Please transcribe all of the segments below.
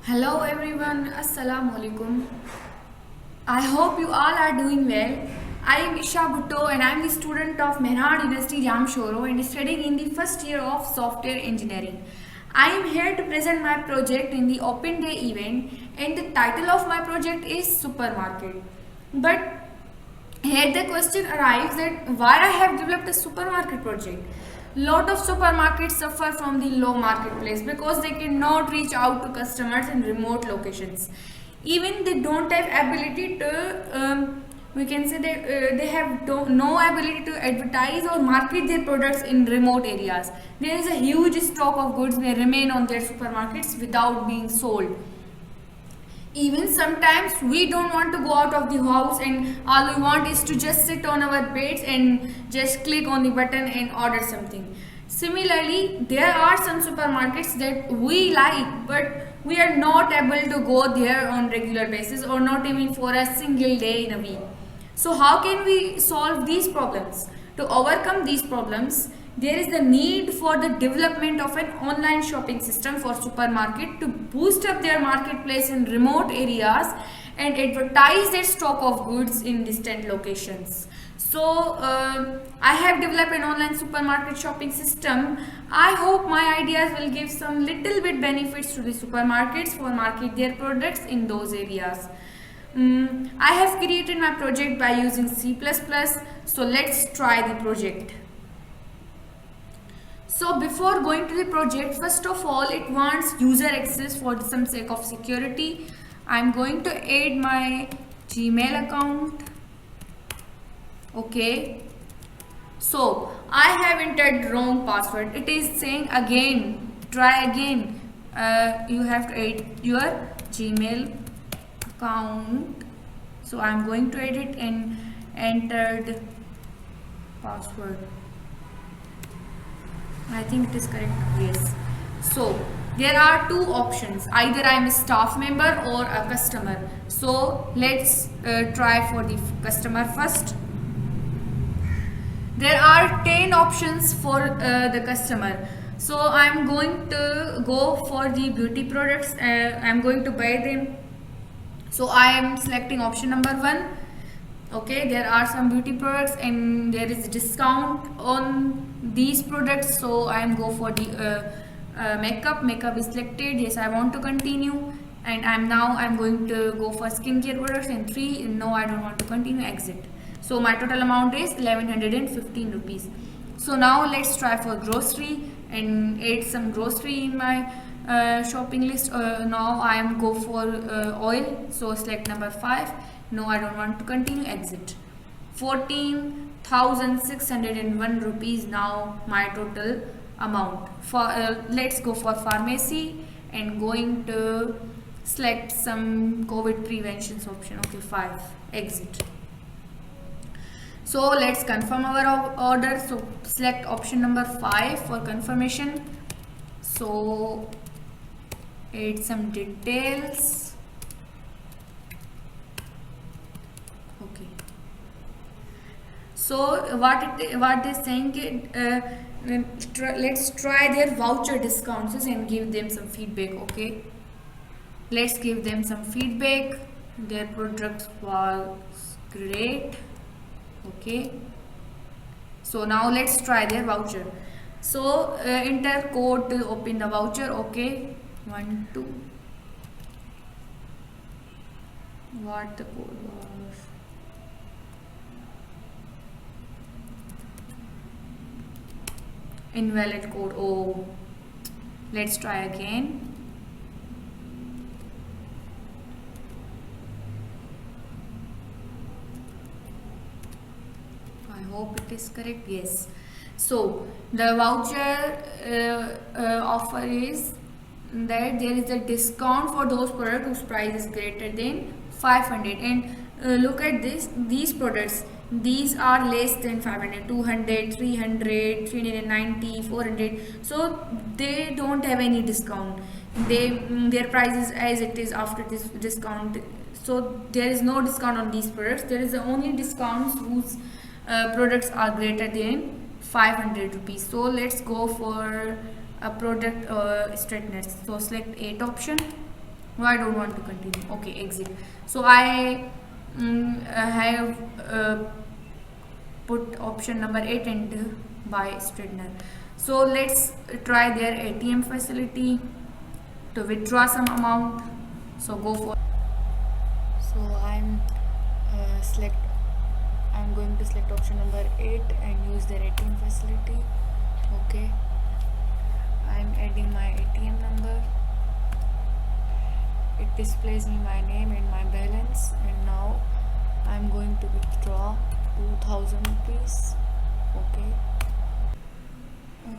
Hello everyone, Assalamu alaikum. I hope you all are doing well. I am Isha Bhutto and I am the student of Mehran University Jamshoro and studying in the first year of software engineering. I am here to present my project in the Open Day event and the title of my project is Supermarket. But here the question arrives that why I have developed a supermarket project. Lot of supermarkets suffer from the low marketplace because they cannot reach out to customers in remote locations. Even they don't have ability to we can say they have no ability to advertise or market their products in remote areas. There is a huge stock of goods may remain on their supermarkets without being sold. Even sometimes we don't want to go out of the house and all we want is to just sit on our beds and just click on the button and order something. Similarly, there are some supermarkets that we like but we are not able to go there on regular basis or not even for a single day in a week. So how can we solve these problems? To overcome these problems, there is the need for the development of an online shopping system for supermarket to boost up their marketplace in remote areas and advertise their stock of goods in distant locations. So I have developed an online supermarket shopping system. I hope my ideas will give some little bit benefits to the supermarkets for market their products in those areas. I have created my project by using C++. So let's try the project. So before going to the project, first of all, it wants user access for some sake of security. I'm going to add my Gmail account. Okay. So I have entered wrong password. It is saying again, try again. You have to add your Gmail account. So I'm going to add it and entered password. I think it is correct. Yes. So there are two options. Either I am a staff member or a customer. So let's try for the customer first. There are 10 options for the customer. So I'm going to go for the beauty products. I'm going to buy them. So I am selecting option number 1. Okay, there are some beauty products and there is discount on these products, so I am go for the makeup is selected. Yes, I want to continue, and I'm going to go for skincare products, and 3 no, I don't want to continue, exit. So my total amount is 1115 rupees. So now let's try for grocery and add some grocery in my shopping list. Now I am go for oil, so select number 5. No, I don't want to continue, exit. 14,601 rupees now my total amount. For let's go for pharmacy and going to select some COVID preventions option. Okay, 5, exit. So let's confirm our order. So select option number 5 for confirmation. So add some details. Okay. So what they're saying, let's try their voucher discounts and give them some feedback. Okay, let's give them some feedback. Their product was great. Okay, so now let's try their voucher. So enter code to open the voucher. Okay, 1 2. What the code was? Invalid code. Oh, let's try again. I hope it is correct. Yes. So the voucher offer is that there is a discount for those products whose price is greater than 500, and look at these products, these are less than 500, 200, 300, 390, 400. So they don't have any discount. Their price is as it is after this discount. So there is no discount on these products. There is only discounts whose products are greater than 500 rupees. So let's go for a product straightness. So select 8 option. No, I don't want to continue. Okay, exit. So I have put option number 8 and buy straightener. So let's try their ATM facility to withdraw some amount. So go for. So select. I'm going to select option number 8 and use their ATM facility. Okay. I'm adding my ATM number. It displays me my name and my balance, and now I'm going to withdraw 2000 rupees.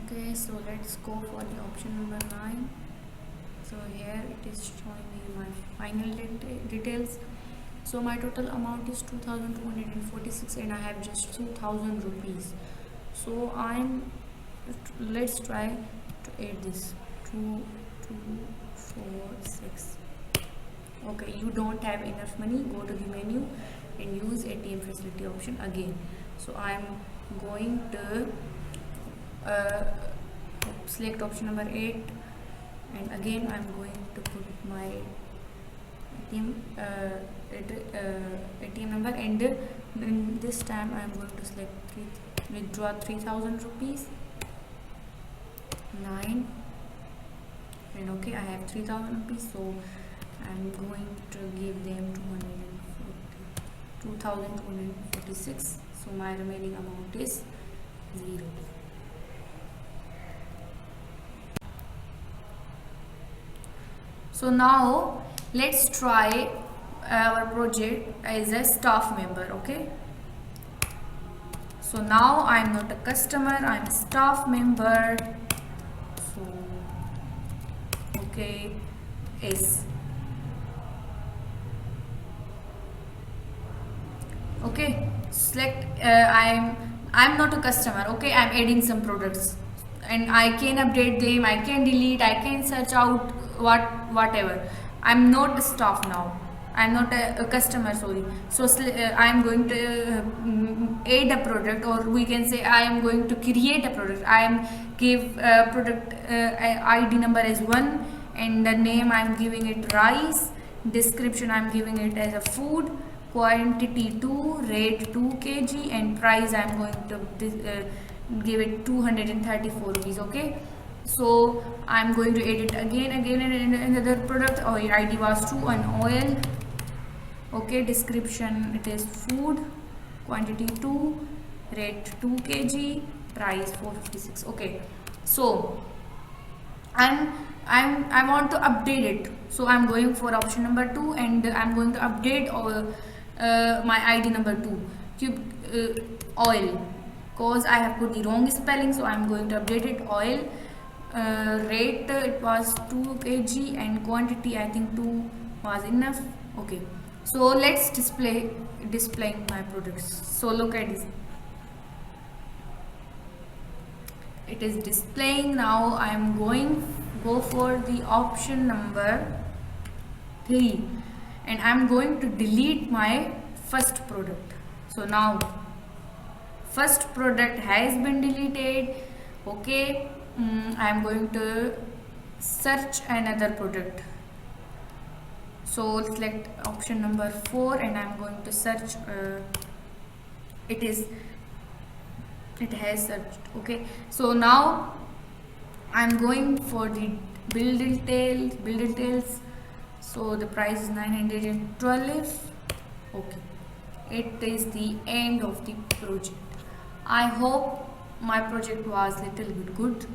Okay, so let's go for the option number 9. So here it is showing me my final details. So my total amount is 2246 and I have just 2000 rupees. So let's try to add this 2 2 4 6. Okay, you don't have enough money, go to the menu and use ATM facility option again. So I'm going to select option number 8 and again I'm going to put my ATM number, and then this time I'm going to select withdraw 3000 rupees 9, and okay, I have 3000 rupees, so I'm going to give them 2246. So my remaining amount is 0. So now let's try our project as a staff member. Okay, so now I'm not a customer, I'm a staff member. So okay, is okay, select I'm not a customer. Okay, I'm adding some products and I can update them, I can delete, I can search out whatever. I'm not a staff now, I'm not a customer, sorry. So I'm going to add a product, or we can say I am going to create a product. I am give product ID number as 1 and the name I'm giving it rice, description I'm giving it as a food, quantity 2, rate 2 kg, and price I'm going to give it 234 rupees. Okay, so I'm going to edit again and another product. Oil ID was 2 and oil. Okay, description it is food, quantity 2, rate 2 kg, price 456. Okay, so I want to update it, so I'm going for option number 2 and I'm going to update my ID number 2 oil, cause I have put the wrong spelling, so I'm going to update it. Oil rate it was 2 kg and quantity I think 2 was enough. Okay, so let's displaying my products. So look at this, it is displaying. Now I am go for the option number 3 and I'm going to delete my first product. So now first product has been deleted. Okay, I'm going to search another product. So select option number 4 and I'm going to search it has searched. Okay, so now I'm going for the bill details. So the price is 912. Okay, it is the end of the project. I hope my project was little bit good.